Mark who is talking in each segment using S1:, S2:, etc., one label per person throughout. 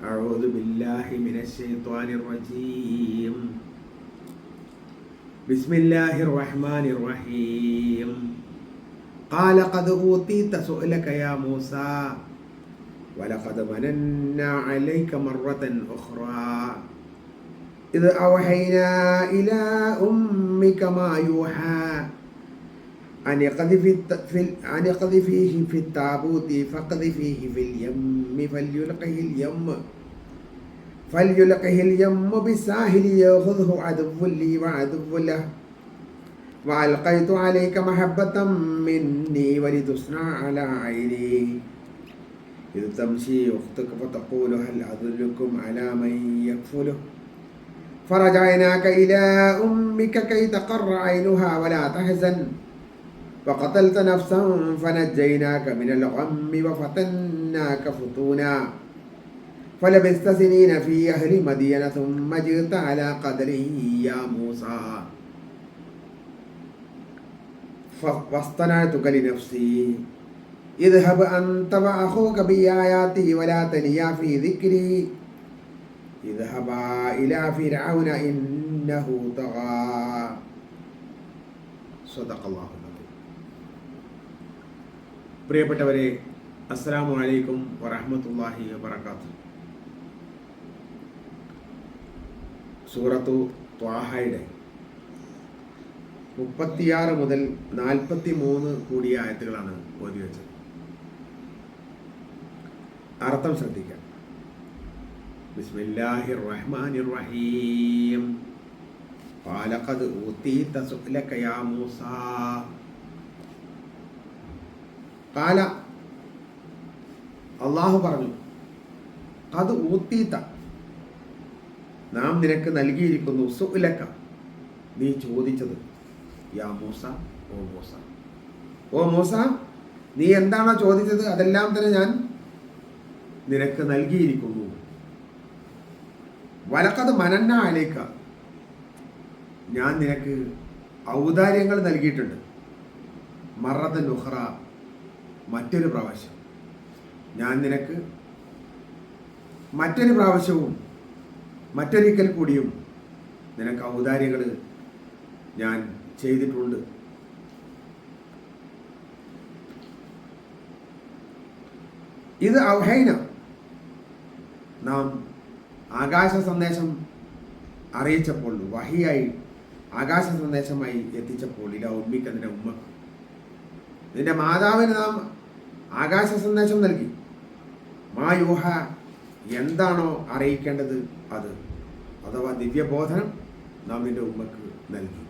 S1: أعوذ بالله من الشيطان الرجيم. بسم الله الرحمن الرحيم. قال قد أوتيت سؤلك يا موسى ولقد مننا عليك مرة أخرى إذ أوحينا إلى أمك ما يوحى أن اقذفيه في التابوت فاقذفيه في اليم فليلقه اليم بالساحل يأخذه عدو لي وعدو له وألقيت عليك محبة مني ولتصنع على عيني إذ تمشي أختك فتقول هل أدلكم على من يكفله فرجعناك إلى أمك كي تقر عينها ولا تحزن وقتلت نفسا فنجيناك من الغم وفتناك فتونا فلبثت سنين في أهل مدين ثم جئت على قدره يا موسى واصطنعتك لنفسي اذهب أنت وأخوك بآياتي ولا تنيا في ذكري اذهبا إلى فرعون إنه طغى. صدق الله. പ്രിയപ്പെട്ടവരെ, അസ്സലാമു അലൈക്കും വറഹ്മത്തുള്ളാഹി വബറകാതുഹു. സൂറത്തു ത്വാഹയുടെ 36 മുതൽ 43 കൂടിയ ആയത്തുകളാണ് ഓതി വെച്ചത്. അർത്ഥം ശ്രദ്ധിക്കാം. ബിസ്മില്ലാഹിർ റഹ്മാനിർ റഹീം. ഖാല ഖദ് ഊതീത സുഅലക യാ മൂസാ. ഖാല, അല്ലാഹു പറഞ്ഞു, ഖദ് ഊതീത, നാം നിനക്ക് നൽകിയിരിക്കുന്നു, സുഅലക, നീ ചോദിച്ചത്, യാ മൂസ, ഓ മൂസ. ഓ മൂസ, നീ എന്താണോ ചോദിച്ചത് അതെല്ലാം തന്നെ ഞാൻ നിനക്ക് നൽകിയിരിക്കുന്നു. വലഖദ് മനന്ന അലൈക, ഞാൻ നിനക്ക് ഔദാര്യങ്ങൾ നൽകിയിട്ടുണ്ട്. മറദൻ ഉഖ്റ, മറ്റൊരു പ്രാവശ്യം ഞാൻ നിനക്ക് മറ്റൊരു പ്രാവശ്യവും മറ്റൊരിക്കൽ കൂടിയും നിനക്ക് ഔദാര്യങ്ങൾ ഞാൻ ചെയ്തിട്ടുണ്ട്. ഇത് ഔഹൈന, നാം ആകാശ സന്ദേശം അറിയിച്ചപ്പോൾ, വഹിയായി ആകാശ സന്ദേശമായി എത്തിച്ചപ്പോൾ, ഇല ഉമ്മിക്ക്, നിന്റെ ഉമ്മക്ക്, നിന്റെ മാതാവിന് നാം ആകാശ സന്ദേശം നൽകി. മായൂഹ, എന്താണോ അറിയിക്കേണ്ടത് അത്, അഥവാ ദിവ്യബോധനം നാം നിന്റെ ഉമ്മക്ക് നൽകി.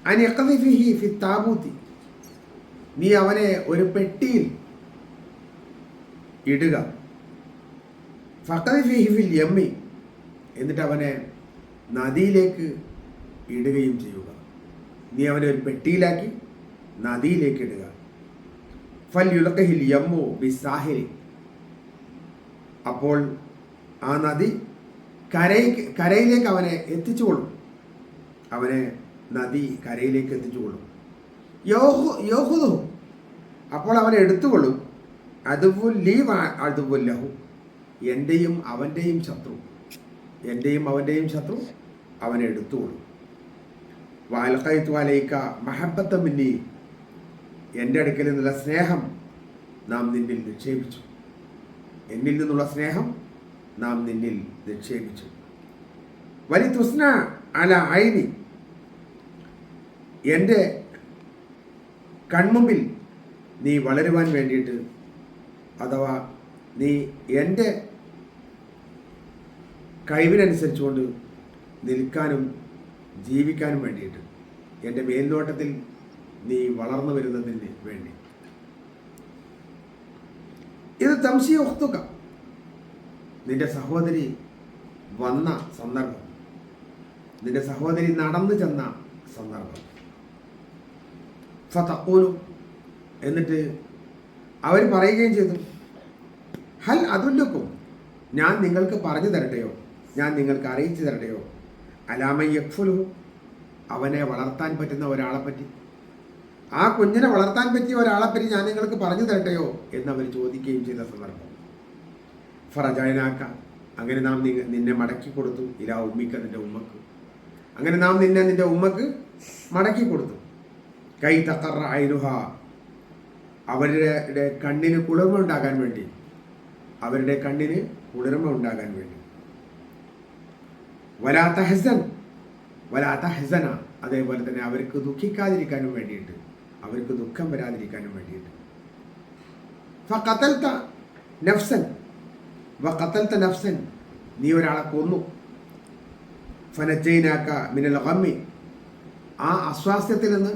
S1: അനിഖദിഫിഹി ഫി താബൂത്തി, നീ അവനെ ഒരു പെട്ടിയിൽ ഇടുക. ഫഖദിഫിഹി ഫിൽ യമ്മി, എന്നിട്ട് അവനെ നദിയിലേക്ക് ഇടുകയും ചെയ്യുക. നീ അവനെ ഒരു പെട്ടിയിലാക്കി നദിയിലേക്ക് ഇടുക. ഫൽയുൽഖിഹിൽ യമ്മു ബിസ്സാഹിലി, അപ്പോൾ ആ നദി കരയിലേക്ക് അവനെ എത്തിച്ചുകൊള്ളും. അവനെ നദി കരയിലേക്ക് എത്തിച്ചുകൊള്ളും. യോഹുദു, അപ്പോൾ അവനെ എടുത്തുകൊള്ളും. അദുവുല്ലി അദുവുല്ലഹു, എൻ്റെയും അവൻ്റെയും ശത്രു, എൻ്റെയും അവൻ്റെയും ശത്രു അവനെ എടുത്തുകൊള്ളും. വഅൽഖൈതു അലൈക മഹബ്ബത്തൻ മിന്നി, എൻ്റെ അടുക്കൽ നിന്നുള്ള സ്നേഹം നാം നിന്നിൽ നിക്ഷേപിച്ചു. എന്നിൽ നിന്നുള്ള സ്നേഹം നാം നിന്നിൽ നിക്ഷേപിച്ചു. വലിതുസ്ന അല ഐനി, എൻ്റെ കൺമുമ്പിൽ നീ വളരുവാൻ വേണ്ടിയിട്ട്, അഥവാ നീ എൻ്റെ കഴിവിനനുസരിച്ചുകൊണ്ട് നിൽക്കാനും ജീവിക്കാനും വേണ്ടിയിട്ട്, എൻ്റെ മേൽനോട്ടത്തിൽ നീ വളർന്നു വരുന്നതിന് വേണ്ടി. ഇത് തംശി ഉഖ്തുക, നിന്റെ സഹോദരി വന്ന സന്ദർഭം, നിന്റെ സഹോദരി നടന്നു ചെന്ന സന്ദർഭം. ഫതഖൂലു, എന്നിട്ട് അവർ പറയുകയും ചെയ്തു, ഹൽ അതുല്ലുക്കും, ഞാൻ നിങ്ങൾക്ക് പറഞ്ഞു തരട്ടെയോ, ഞാൻ നിങ്ങൾക്ക് അറിയിച്ചു തരട്ടെയോ, അലാമൻ യക്ഫുലുഹു, അവനെ വളർത്താൻ പറ്റുന്ന ഒരാളെപ്പറ്റി, ആ കുഞ്ഞിനെ വളർത്താൻ പറ്റിയ ഒരാളെപ്പറ്റി ഞാൻ നിങ്ങൾക്ക് പറഞ്ഞു തരട്ടെയോ എന്നവർ ചോദിക്കുകയും ചെയ്ത സന്ദർഭം. ഫറജൈനാക്ക, അങ്ങനെ നാം നിന്നെ മടക്കി കൊടുത്തു. ഇലാ ഉമ്മിക്ക, നിന്റെ ഉമ്മക്ക്. അങ്ങനെ നാം നിന്റെ ഉമ്മക്ക് മടക്കി കൊടുത്തു. കൈ തക്കറ ഐനുഹ, അവരുടെ കണ്ണിന് കുളിർമ ഉണ്ടാകാൻ വേണ്ടി, അവരുടെ കണ്ണിന് കുളിർമ ഉണ്ടാകാൻ വേണ്ടി. വലാത്ത ഹസന, അതേപോലെ തന്നെ അവർക്ക് ദുഃഖിക്കാതിരിക്കാനും വേണ്ടിയിട്ട്, അവർക്ക് ദുഃഖം വരാതിരിക്കാനും വേണ്ടിയിട്ട്. ഫഖതൽത നഫ്സൻ, നീ ഒരാളെ കൊന്നു. ഫനജൈനാക മിനൽ ഗമ്മി, ആ അസ്വാസ്ഥ്യത്തിൽ നിന്ന്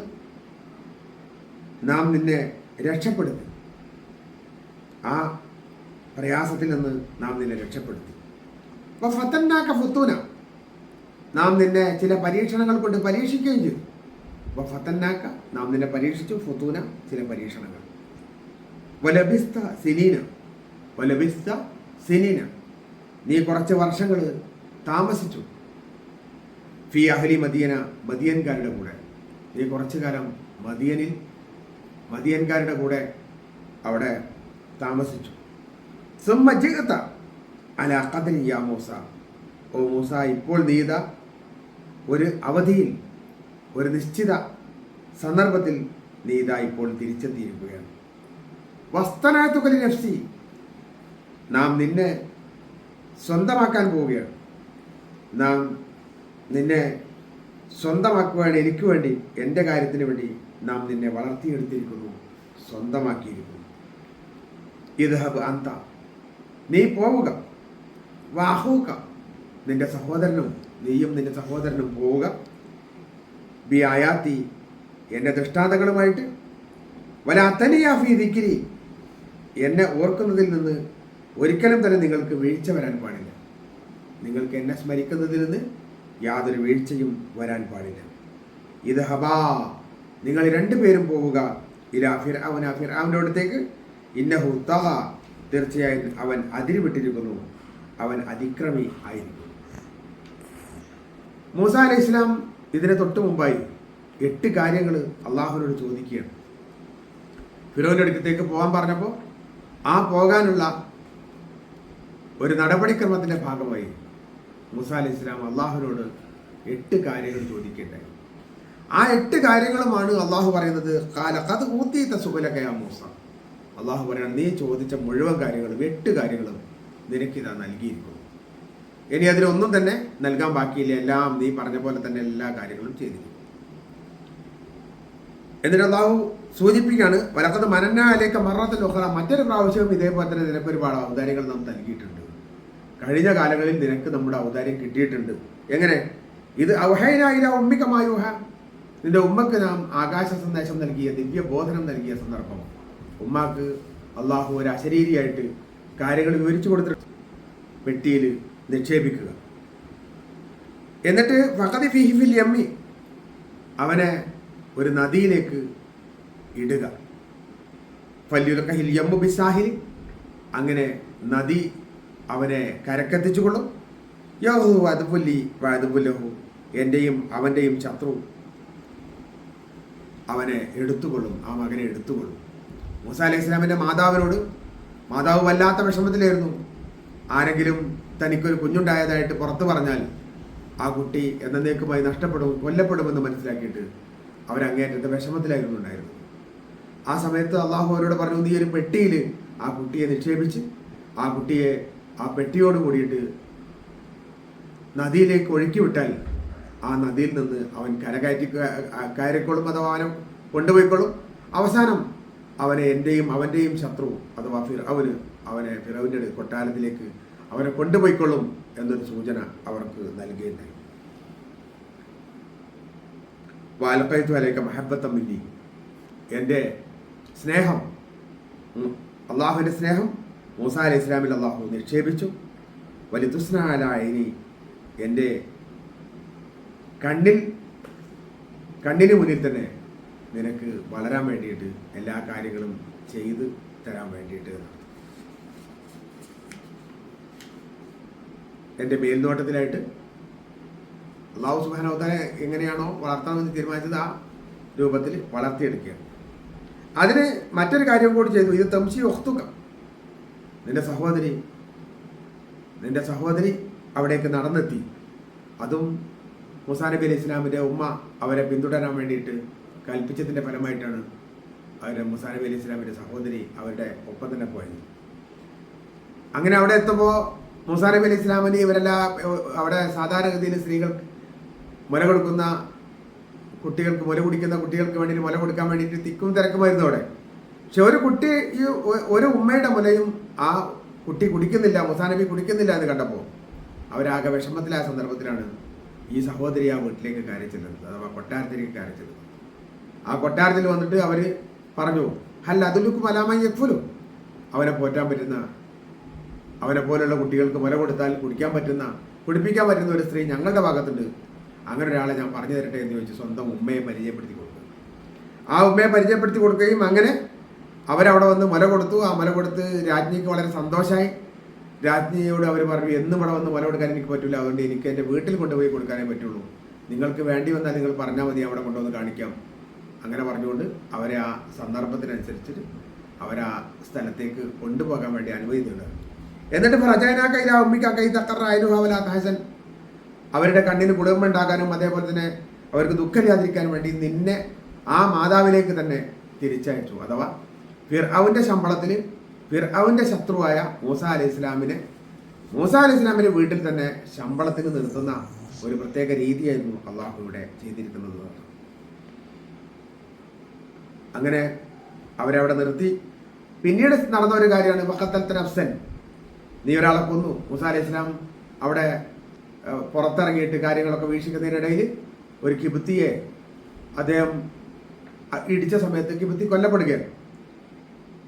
S1: നാം നിന്നെ രക്ഷപ്പെടുത്തി, ആ പ്രയാസത്തിൽ നിന്ന് നാം നിന്നെ രക്ഷപ്പെടുത്തി. അപ്പോൾ ഫതന്നാക ഫുത്തൂന, നാം നിന്നെ ചില പരീക്ഷണങ്ങൾ കൊണ്ട് പരീക്ഷിക്കുകയും ചെയ്തു. അപ്പോൾ ഫതന്നാക, നാം നിന്നെ പരീക്ഷിച്ചു. ഫുത്തൂന, ചില പരീക്ഷണങ്ങൾ. വലബിസ്ത സിനീന, നീ കുറച്ച് വർഷങ്ങൾ താമസിച്ചു. ഫി അഹ്ലി മദിയന, മദിയൻകാരുടെ കൂടെ നീ കുറച്ചു കാലം മദിയൻകാരുടെ കൂടെ അവിടെ താമസിച്ചു. സുമ്മ ജിഅത അലാ ഖദ്രി യാ മൂസ, ഓ മൂസ, ഇപ്പോൾ നീത ഒരു അവധിയിൽ, ഒരു നിശ്ചിത സന്ദർഭത്തിൽ നീത ഇപ്പോൾ തിരിച്ചെത്തിയിരിക്കുകയാണ്. വസ്തനാത്തുകലി നഫ്സി, നാം നിന്നെ സ്വന്തമാക്കാൻ പോവുകയാണ്. നാം നിന്നെ സ്വന്തമാക്കുവാൻ എനിക്ക് വേണ്ടി, എൻ്റെ കാര്യത്തിന് വേണ്ടി നാം നിന്നെ വളർത്തിയെടുത്തിരിക്കുന്നു, സ്വന്തമാക്കിയിരിക്കുന്നു. ഇദ്ഹബ് അന്ത, നീ പോവുക. വാഹൂക, നിന്റെ സഹോദരനും, നീയും നിന്റെ സഹോദരനും പോവുക. ബി ആയാത്തി, എൻ്റെ ദൃഷ്ടാന്തങ്ങളുമായിട്ട്. വലാത്തനിയാ ഫീ ദിക്രി, എന്നെ ഓർക്കുന്നതിൽ നിന്ന് ഒരിക്കലും തന്നെ നിങ്ങൾക്ക് വീഴ്ച വരാൻ പാടില്ല. നിങ്ങൾക്ക് എന്നെ സ്മരിക്കുന്നതിൽ നിന്ന് യാതൊരു വീഴ്ചയും വരാൻ പാടില്ല. ഇത് ഹബാ, നിങ്ങൾ രണ്ടുപേരും പോവുക. ഇലാ ഫിർഔന, ഫിർഔന്റെ അടുത്തേക്ക്. ഇന്നഹു തഗ, തീർച്ചയായും അവൻ അതിരുവിട്ടിരിക്കുന്നു, അവൻ അതിക്രമി ആയിരിക്കും. മൂസ അലൈഹി ഇസ്ലാം ഇതിന് തൊട്ട് മുമ്പായി 8 കാര്യങ്ങൾ അള്ളാഹുവിനോട് ചോദിക്കുകയാണ്. ഫിറോന്റെ അടുത്തേക്ക് പോകാൻ പറഞ്ഞപ്പോൾ ആ പോകാനുള്ള ഒരു നടപടിക്രമത്തിൻ്റെ ഭാഗമായി മൂസ അലൈഹി ഇസ്ലാം അള്ളാഹുവിനോട് 8 കാര്യങ്ങൾ ചോദിക്കേണ്ടായി. ആ 8 കാര്യങ്ങളുമാണ് അള്ളാഹു പറയുന്നത്. കാലക്കത് ഊത്തീത്ത സുബലകയാ മൂസ, അള്ളാഹു പറയാണ്, നീ ചോദിച്ച മുഴുവൻ കാര്യങ്ങളും 8 കാര്യങ്ങളും നിനക്കിതാ നൽകിയിരിക്കുന്നു. ഇനി അതിലൊന്നും തന്നെ നൽകാൻ ബാക്കിയില്ല, എല്ലാം നീ പറഞ്ഞ പോലെ തന്നെ എല്ലാ കാര്യങ്ങളും ചെയ്തിരിക്കും. എന്നിട്ട് അള്ളാഹു സൂചിപ്പിക്കുകയാണ്, വലക്കത് മനന്നാലേക്ക് മറത്തിൽ ഒഹറ, മറ്റൊരു പ്രാവശ്യവും ഇതേപോലെ തന്നെ നിനക്ക് ഒരുപാട് ഔദാര്യങ്ങൾ നാം നൽകിയിട്ടുണ്ട്. കഴിഞ്ഞ കാലങ്ങളിൽ നിനക്ക് നമ്മുടെ ഔദാര്യം കിട്ടിയിട്ടുണ്ട്. എങ്ങനെ? ഇത് ഔഹൈനായിര ഉമ്മികമായുഹ, നിന്റെ ഉമ്മക്ക് നാം ആകാശ സന്ദേശം നൽകിയ, ദിവ്യ ബോധനം നൽകിയ സന്ദർഭം. ഉമ്മാക്ക് അള്ളാഹു ഒരു അശരീരിയായിട്ട് കാര്യങ്ങൾ വിവരിച്ചു കൊടുത്തിട്ട് പെട്ടിയിൽ നിക്ഷേപിക്കുക. എന്നിട്ട് ഫഖദി ഫീഹി ഫിൽ യമ്മി, അവനെ ഒരു നദിയിലേക്ക് ഇടുക. ഫല്യുൽഖിൽ യമ്മു ബിസാഹിൽ, അങ്ങനെ നദി അവനെ കരക്കെത്തിച്ചുകൊള്ളും. യഹു വഅദ്ബുല്ലി വഅദ്ബുല്ലഹു, എൻ്റെയും അവൻ്റെയും ശത്രു അവനെ എടുത്തുകൊള്ളും, ആ മകനെ എടുത്തുകൊള്ളും. മൂസ അലൈഹി ഇസ്ലാമിൻ്റെ മാതാവ് വല്ലാത്ത വിഷമത്തിലായിരുന്നു. ആരെങ്കിലും തനിക്കൊരു കുഞ്ഞുണ്ടായതായിട്ട് പുറത്തു പറഞ്ഞാൽ ആ കുട്ടി എന്നേക്കുമായി കൊല്ലപ്പെടുമെന്ന് മനസ്സിലാക്കിയിട്ട് അവരങ്ങേറ്റത്തെ വിഷമത്തിലായിരുന്നു ഉണ്ടായിരുന്നത്. ആ സമയത്ത് അള്ളാഹു അവരോട് പറഞ്ഞു, നീ ഒരു പെട്ടിയിൽ ആ കുട്ടിയെ നിക്ഷേപിച്ച് ആ കുട്ടിയെ ആ പെട്ടിയോട് കൂടിയിട്ട് നദിയിലേക്ക് ഒഴുക്കി വിട്ടാൽ ആ നദിയിൽ നിന്ന് അവൻ കയറിക്കൊള്ളും, അഥവാ അവനെ കൊണ്ടുപോയിക്കൊള്ളും. അവസാനം അവനെ എൻ്റെയും അവൻ്റെയും ശത്രു അഥവാ അവനെ ഫിറൗന്റെ കൊട്ടാരത്തിലേക്ക് അവനെ കൊണ്ടുപോയിക്കൊള്ളും എന്നൊരു സൂചന അവർക്ക് നൽകുകയുണ്ടായി. വാലക്കയത്തു അലൈക മഹബ്ബത്തം മിന്നി, എൻ്റെ സ്നേഹം, അള്ളാഹുവിൻ്റെ സ്നേഹം മൂസ അലൈഹി ഇസ്ലാമിൽ അള്ളാഹു നിക്ഷേപിച്ചു. വലിതുസ്നാലായിനി, എൻ്റെ കണ്ണിന് മുന്നിൽ തന്നെ നിനക്ക് വളരാൻ വേണ്ടിയിട്ട് എല്ലാ കാര്യങ്ങളും ചെയ്ത് തരാൻ വേണ്ടിയിട്ട് എൻ്റെ മേൽനോട്ടത്തിലായിട്ട് അള്ളാഹു സുബ്ഹാനഹു വ തആല എങ്ങനെയാണോ വളർത്തണമെന്ന് തീരുമാനിച്ചത് ആ രൂപത്തിൽ വളർത്തിയെടുക്കുകയാണ്. അതിന് മറ്റൊരു കാര്യം കൂടി ചെയ്തു. ഇത് തംശി ഒഖ്തുക, നിന്റെ സഹോദരി നിന്റെ സഹോദരി അവിടേക്ക് നടന്നെത്തി. അതും മൂസാ നബി അലൈഹി ഇസ്ലാമിൻ്റെ ഉമ്മ അവരെ പിന്തുടരാൻ വേണ്ടിയിട്ട് കൽപ്പിച്ചതിൻ്റെ ഫലമായിട്ടാണ് മൂസാ നബി അലൈഹി ഇസ്ലാമിൻ്റെ സഹോദരി അവരുടെ ഒപ്പം തന്നെ പോയത്. അങ്ങനെ അവിടെ എത്തുമ്പോൾ മൂസാ നബി അലൈഹി ഇസ്ലാമിന് ഇവരെല്ലാം അവിടെ സാധാരണഗതിയിൽ സ്ത്രീകൾ മുല കൊടുക്കുന്ന കുട്ടികൾക്ക്, മുല കുടിക്കുന്ന കുട്ടികൾക്ക് വേണ്ടി മുല കൊടുക്കാൻ വേണ്ടിയിട്ട് തിക്കും തിരക്കുമായിരുന്നു അവിടെ. പക്ഷെ ഒരു കുട്ടി, ഈ ഒരു ഉമ്മയുടെ മുലയും ആ കുട്ടി കുടിക്കുന്നില്ല, മൂസാ നബി കുടിക്കുന്നില്ല എന്ന് കണ്ടപ്പോൾ അവരാകെ വിഷമത്തിലായ സന്ദർഭത്തിലാണ് ഈ സഹോദരി ആ വീട്ടിലേക്ക് കയറി ചെല്ലുന്നത്, അഥവാ കൊട്ടാരത്തിലേക്ക് കയറി ചെല്ലുന്നത്. ആ കൊട്ടാരത്തിൽ വന്നിട്ട് അവർ പറഞ്ഞു, ഹൽ അതുലുക്കും അലാമായി യക്ഫുലു, അവനെ പോറ്റാൻ പറ്റുന്ന, അവനെ പോലുള്ള കുട്ടികൾക്ക് മുല കൊടുത്താൽ കുടിക്കാൻ പറ്റുന്ന, കുടിപ്പിക്കാൻ പറ്റുന്ന ഒരു സ്ത്രീ ഞങ്ങളുടെ ഭാഗത്തുണ്ട്. അങ്ങനെ ഒരാളെ ഞാൻ പറഞ്ഞു തരട്ടെ എന്ന് ചോദിച്ച് സ്വന്തം ഉമ്മയെ പരിചയപ്പെടുത്തി കൊടുക്കുക. ആ ഉമ്മയെ പരിചയപ്പെടുത്തി കൊടുക്കുകയും അങ്ങനെ അവരവിടെ വന്ന് മുല കൊടുത്തു. ആ മുല കൊടുത്ത് രാജ്ഞിക്ക് വളരെ സന്തോഷമായി. രാജ്ഞിയോട് അവർ പറഞ്ഞു, എന്നും ഇവിടെ വന്ന് മുല കൊടുക്കാൻ എനിക്ക് പറ്റില്ല, അതുകൊണ്ട് എനിക്ക് എൻ്റെ വീട്ടിൽ കൊണ്ടുപോയി കൊടുക്കാനേ പറ്റുള്ളൂ, നിങ്ങൾക്ക് വേണ്ടി വന്നാൽ നിങ്ങൾ പറഞ്ഞാൽ മതി, അവിടെ കൊണ്ടുവന്ന് കാണിക്കാം. അങ്ങനെ പറഞ്ഞുകൊണ്ട് അവരെ ആ സന്ദർഭത്തിനനുസരിച്ച് അവരാ സ്ഥലത്തേക്ക് കൊണ്ടുപോകാൻ വേണ്ടി അനുമതി നേടുക. എന്നിട്ട് പ്രജാനാക്കൈല ഉമ്മിക്കാക്കൈ തക്കറായാലും ഹസൻ, അവരുടെ കണ്ണിന് കുളിർമയുണ്ടാകാനും അതേപോലെ തന്നെ അവർക്ക് ദുഃഖമില്ലാതിരിക്കാനും വേണ്ടി നിന്നെ ആ മാതാവിലേക്ക് തന്നെ തിരിച്ചയച്ചു. അഥവാ ഫിർഔന്റെ ശമ്പളത്തിൽ ഫിർഔന്റെ ശത്രുവായ മൂസാ അലൈഹി ഇസ്ലാമിനെ വീട്ടിൽ തന്നെ ശമ്പളത്തിന് നിർത്തുന്ന ഒരു പ്രത്യേക രീതിയായിരുന്നു അള്ളാഹു ഇവിടെ ചെയ്തിരിക്കുന്നത്. അങ്ങനെ അവരവിടെ നിർത്തി. പിന്നീട് നടന്ന ഒരു കാര്യമാണ് വഖത്തൽ നഫ്സൻ, നീ ഒരാളെ കൊന്നു. മൂസാ അലൈഹി ഇസ്ലാം അവിടെ പുറത്തിറങ്ങിയിട്ട് കാര്യങ്ങളൊക്കെ വീക്ഷിക്കുന്നതിനിടയിൽ ഒരു കിബുത്തിയെ അദ്ദേഹം ഇടിച്ച സമയത്ത് കിബുത്തി കൊല്ലപ്പെടുകയാണ്.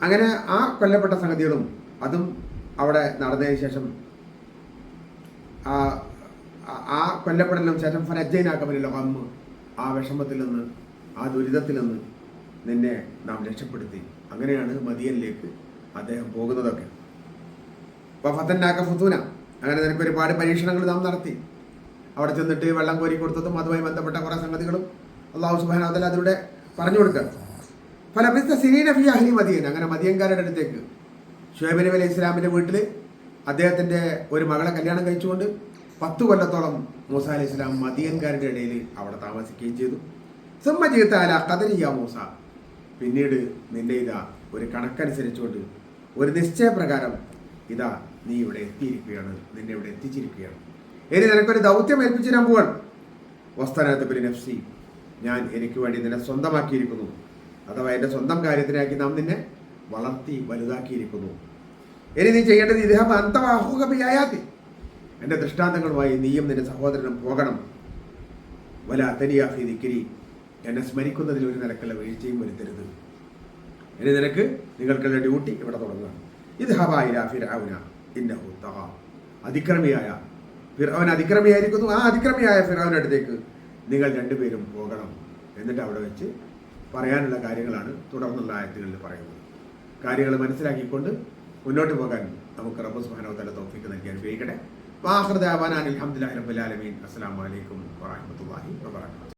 S1: അങ്ങനെ ആ കൊല്ലപ്പെട്ട സംഗതികളും അതും അവിടെ നടന്നതിന് ശേഷം ആ കൊല്ലപ്പെടലിനും ശേഷം ഫനജ്ജൈനാക്കമല്ലോ അമ്മ, ആ വിഷമത്തിൽ നിന്ന്, ആ ദുരിതത്തിൽ നിന്ന് നിന്നെ നാം രക്ഷപ്പെടുത്തി. അങ്ങനെയാണ് മദിയനിലേക്ക് അദ്ദേഹം പോകുന്നതൊക്കെ. അപ്പോൾ ഫതന്നാക്ക ഫുതൂന, അങ്ങനെ നിനക്ക് ഒരുപാട് പരീക്ഷണങ്ങൾ നാം നടത്തി. അവിടെ ചെന്നിട്ട് വെള്ളം കോരി കൊടുത്തതും അതുമായി ബന്ധപ്പെട്ട കുറേ സംഗതികളും അള്ളാഹു സുബ്ഹാനഹു വ തആല അതിലൂടെ പറഞ്ഞു കൊടുക്കുക. ഫലബിസ്ത സിനീന ഫീ അഹ്ലി മദിയൻ, അങ്ങനെ മദിയൻകാരുടെ അടുത്തേക്ക് ശുഐബ് നബി അലൈഹി ഇസ്ലാമിൻ്റെ വീട്ടിൽ അദ്ദേഹത്തിൻ്റെ ഒരു മകളെ കല്യാണം കഴിച്ചുകൊണ്ട് 10 കൊല്ലത്തോളം മൂസാ അലൈഹി ഇസ്ലാം മദിയൻകാരുടെ ഇടയിൽ അവിടെ താമസിക്കുകയും ചെയ്തു. സുമ്മ ജീത്ത അല ഖദരിയ മൂസ, പിന്നീട് നിന്റെ ഇതാ ഒരു കണക്കനുസരിച്ചുകൊണ്ട് ഒരു നിശ്ചയപ്രകാരം ഇതാ നീ ഇവിടെ എത്തിയിരിക്കുകയാണ്, നിന്നെ ഇവിടെ എത്തിച്ചിരിക്കുകയാണ്. ഇനി നിനക്കൊരു ദൗത്യം ഏൽപ്പിച്ചു തരാൻ പോവാണ്. വസ്തനത്ത് ബിൽ നഫ്സി, ഞാൻ എനിക്ക് വേണ്ടി നിന്നെ സ്വന്തമാക്കിയിരിക്കുന്നു, അഥവാ എൻ്റെ സ്വന്തം കാര്യത്തിനാക്കി നാം നിന്നെ വളർത്തി വലുതാക്കിയിരിക്കുന്നു. ഇനി നീ ചെയ്യേണ്ടത് ഇദ്ദേഹം അന്തവാഹുകയാത്തി, എൻ്റെ ദൃഷ്ടാന്തങ്ങളുമായി നീയും നിന്റെ സഹോദരനും പോകണം. വല തനിയാഫി ദിക്രി, എന്നെ സ്മരിക്കുന്നതിൽ ഒരു നിലക്കുള്ള വീഴ്ചയും വരുത്തരുത്. ഇനി നിനക്ക് നിങ്ങൾക്കുള്ള ഡ്യൂട്ടി ഇവിടെ തുടങ്ങുക. ഇത് ഹബായില ഫിർഔന ഇന്നഹു തഗ, അതിക്രമിയായ ഫിർഔൻ അതിക്രമിയായിരിക്കുന്നു, ആ അതിക്രമിയായ ഫിർഔന്റെ അടുത്തേക്ക് നിങ്ങൾ രണ്ടുപേരും പോകണം. എന്നിട്ട് അവിടെ വെച്ച് പറയാനുള്ള കാര്യങ്ങളാണ് തുടർന്നുള്ള ആയത്തുകളിൽ പറയുന്നത്. കാര്യങ്ങൾ മനസ്സിലാക്കിക്കൊണ്ട് മുന്നോട്ട് പോകാൻ നമുക്ക് റബ്ബ് സുബ്ഹാനഹു വ തആല തൗഫീഖ് നൽകി അനുഗ്രഹിക്കട്ടെ. വാഖിറു ദഅവാനാ അൽഹംദുലില്ലാഹി റബ്ബിൽ ആലമീൻ. അസ്സലാമു അലൈക്കും വറഹ്മത്തുള്ളാഹി വബറകാതുഹു.